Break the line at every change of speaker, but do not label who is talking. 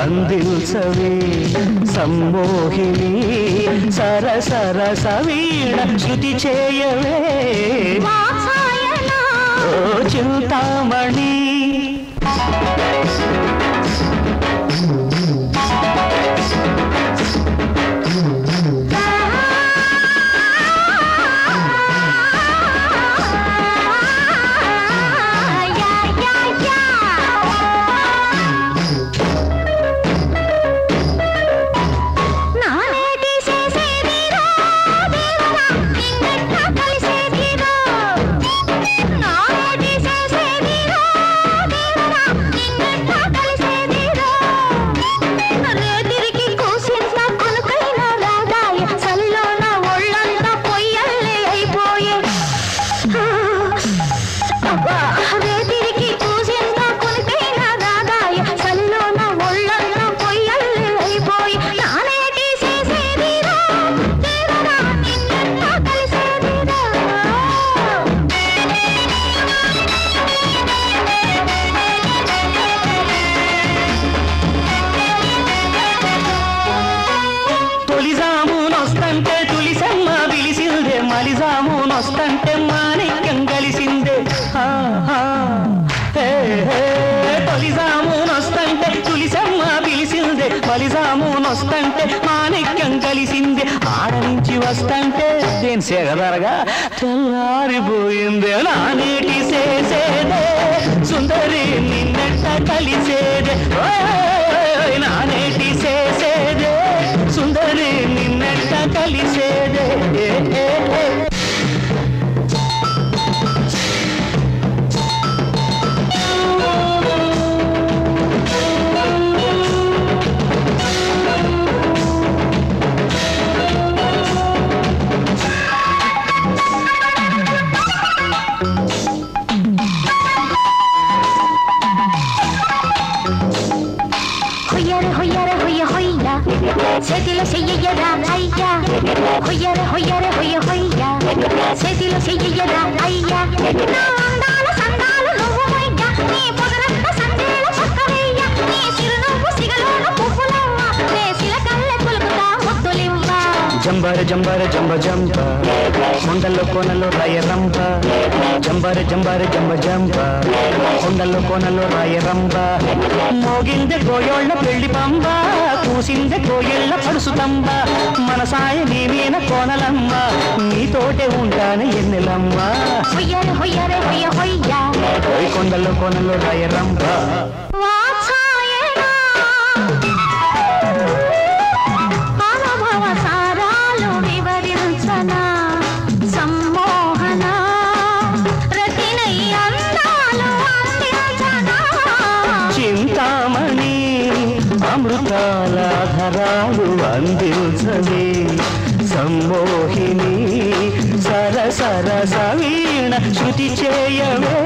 అందించవే సమ్మోహిని సరసరస వీణ శృతి చేయవే ఓ చింతామణి మలిజామునొస్తంటే మాణిక్యం కలిసిందే తొలిజామునొస్తంటే తులిసమ్మ పిలిసిందే మలిజామునొస్తంటే మాణిక్యం కలిసిందే ఆడ నుంచి వస్తంటే దేని సేగదరగా తెల్లారిపోయిందే నానేటి చేసేదే సుందరి నిన్నెట్ట కలిసేదే నానేటి చేసేదే సుందరి నిన్నెట్ట కలిసేదే
చేతిలో చెయ్యరా అయ్యా హొయ్యర హొయ్యర హొయ్య హొయ్యా చేతిలో చెయ్యరా అయ్యా నా అందాల సందాలు నువ్వు మొయ్యా నీ పొగరంత సందేల చక్కవయ్య నీ చిరునవ్వు సిగలోన పువ్వులవ్వ నే సిలకల్లె పులుకుతా ముద్దులివ్వ
జంబర జంబర జంబ జంబ కొండల్లో కోనల్లో రాయ రంబ జంబర జంబర జంబ జంబ కొండల్లో కోనల్లో రాయ రంబ మోగిందె గోయోళ్ళ పెళ్లి పంబ కూసిందె కోయిళ్ళ పడుసుతంబ మన సాయ నీ మీన కోనలమ్మ నీతోటే ఉంటాను ఎన్నెలమ్మ
హొయ్యర హొయ్యర హొయ్య హొయ్యా
కొండల్లో కోనల్లో రాయ రంబ చింతామణి అమృతాలాధరాలు అందించవే సమ్మోహిని సరసరస వీణ శృతి చేయవే